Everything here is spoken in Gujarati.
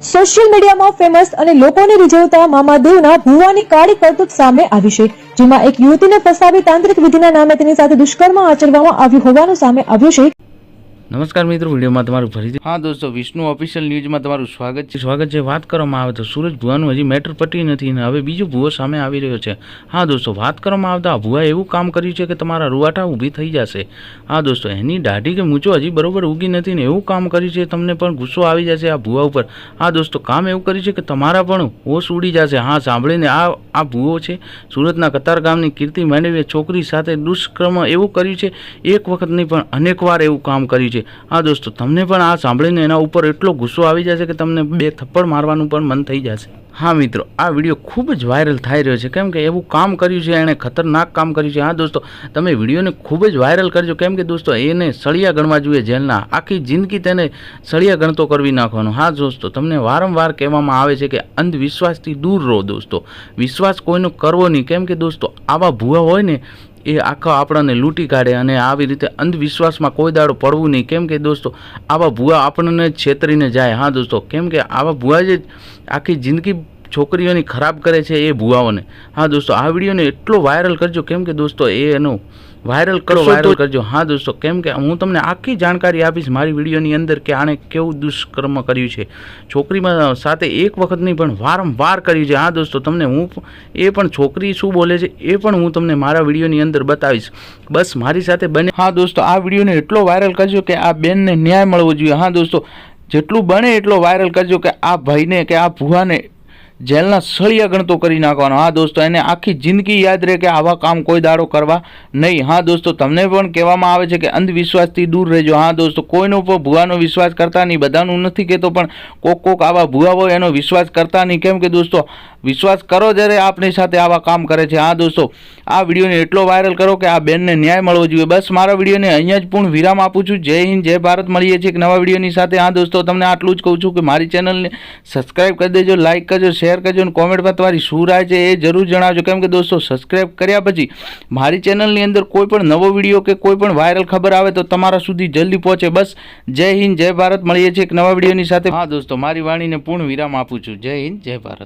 સોશિયલ મીડિયામાં ફેમસ અને લોકોને રીઝવતા મામાદેવના ભુવાની કાળી કરતૂત સામે આવી છે, જેમાં એક યુવતીને ફસાવી તાંત્રિક વિધિના નામે તેની સાથે દુષ્કર્મ આચરવામાં આવ્યું હોવાનું સામે આવ્યું છે। નમસ્કાર મિત્રો, વિડીયોમાં તમારું ફરીથી હા દોસ્તો, વિષ્ણુ ઓફિશિયલ ન્યૂઝમાં તમારું સ્વાગત છે। વાત કરવામાં આવે તો સુરજ ભુવાનું હજી મેટર પટી નથી અને હવે બીજો ભુવો સામે આવી રહ્યો છે। હા દોસ્તો, વાત કરવામાં આવતા આ ભુવાએ એવું કામ કર્યું છે કે તમારા રૂવાટા ઊભી થઈ જશે। હા દોસ્તો, એની દાઢી કે મૂછો હજી બરોબર ઉગી નથી ને એવું કામ કર્યું છે, તમને પણ ગુસ્સો આવી જશે આ ભુવા ઉપર। હા દોસ્તો, કામ એવું કર્યું છે કે તમારા પણ હોશ ઉડી જશે। હા, સાંભળીને આ ભુવો છે સુરતના કતાર ગામની કીર્તિ માંડવીએ છોકરી સાથે દુષ્કર્મ એવું કર્યું છે। એક વખત નહીં પણ અનેક વાર એવું કામ કર્યું છે। હા દોસ્તો, તમને પણ આ સાંભળીને એના ઉપર એટલો ગુસ્સો આવી જશે કે તમને બે થપ્પડ મારવાનું પણ મન થઈ જશે। હા મિત્રો, આ વિડીયો ખૂબ જ વાયરલ થઈ રહ્યો છે, કેમ કે એવું કામ કર્યું છે, એણે ખતરનાક કામ કર્યું છે। હા દોસ્તો, તમે વિડીયોને ખૂબ જ વાયરલ કરજો, કેમ કે દોસ્તો એને સળિયા ગણવા જોઈએ જેલના। આખી જિંદગી તેને સળિયા ગણતો કરવી નાખવાનો। હા દોસ્તો, તમને વારંવાર કહેવામાં આવે છે કે અંધવિશ્વાસથી દૂર રહો દોસ્તો, વિશ્વાસ કોઈનો કરવો નહીં, કેમ કે દોસ્તો આવા ભૂવા હોય ને એ આખા આપણને લૂંટી કાઢે અને આવી રીતે અંધવિશ્વાસમાં કોઈ દાડો પડવું નહીં, કેમ કે દોસ્તો આવા ભૂવા આપણને છેતરીને જાય। હા દોસ્તો, કેમ કે આવા ભૂવા જે આખી જિંદગી છોકરીઓની ખરાબ કરે છે એ ભૂવાઓને। હા દોસ્તો, આ વિડીયોને એટલો વાયરલ કરજો, કેમ કે દોસ્તો એનો વાયરલ કરજો। હા દોસ્તો, કેમ કે હું તમને આખી જાણકારી આપીશ મારી વિડીયોની અંદર કે આણે કેવું દુષ્કર્મ કર્યું છે, છોકરીમાં સાથે એક વખત નહીં પણ વારંવાર કર્યું છે। હા દોસ્તો, તમને હું એ પણ છોકરી શું બોલે છે એ પણ હું તમને મારા વિડીયોની અંદર બતાવીશ, બસ મારી સાથે બને। હા દોસ્તો, આ વિડીયોને એટલો વાયરલ કરજો કે આ બેનને ન્યાય મળવો જોઈએ। હા દોસ્તો, જેટલું બને એટલો વાયરલ કરજો કે આ ભાઈને કે આ ભુવાને જેલના સળિયા ગણતો કરી નાખવાનો। હા દોસ્તો, એને આખી જિંદગી યાદ રહે કે આવા કામ કોઈ દાડો કરવા નહીં। હા દોસ્તો, તમને પણ કહેવામાં આવે છે કે અંધવિશ્વાસથી દૂર રહેજો। હા દોસ્તો, કોઈનો પણ ભુવાનો વિશ્વાસ કરતા નહીં, બધાનું નથી કહેતો પણ કોક આવા ભુવા હોય એનો વિશ્વાસ કરતા નહીં, કેમ કે દોસ્તો વિશ્વાસ કરો જ્યારે આપણી સાથે આવા કામ કરે છે। હા દોસ્તો, આ વિડીયોને એટલો વાયરલ કરો કે આ બેનને ન્યાય મળવો જોઈએ। બસ મારા વિડીયોને અહીંયા જ પૂર્ણ વિરામ આપું છું। જય હિન્દ, જય ભારત। મળીએ છીએ એક નવા વિડીયોની સાથે। હા દોસ્તો, તમને આટલું જ કહું છું કે મારી ચેનલને સબસ્ક્રાઈબ કરી દેજો, લાઇક કરજો, શેર કરજો અને કોમેન્ટમાં તમારી શું રાય છે એ જરૂર જણાવજો, કેમ કે દોસ્તો સબસ્ક્રાઈબ કર્યા પછી મારી ચેનલની અંદર કોઈ પણ નવો વિડીયો કે કોઈ પણ વાયરલ ખબર આવે તો તમારા સુધી જલ્દી પહોંચે। બસ જય હિન્દ, જય ભારત। મળીએ છીએ એક નવા વિડીયોની સાથે। હા દોસ્તો, મારી વાણીને પૂર્ણ વિરામ આપું છું। જય હિન્દ, જય ભારત।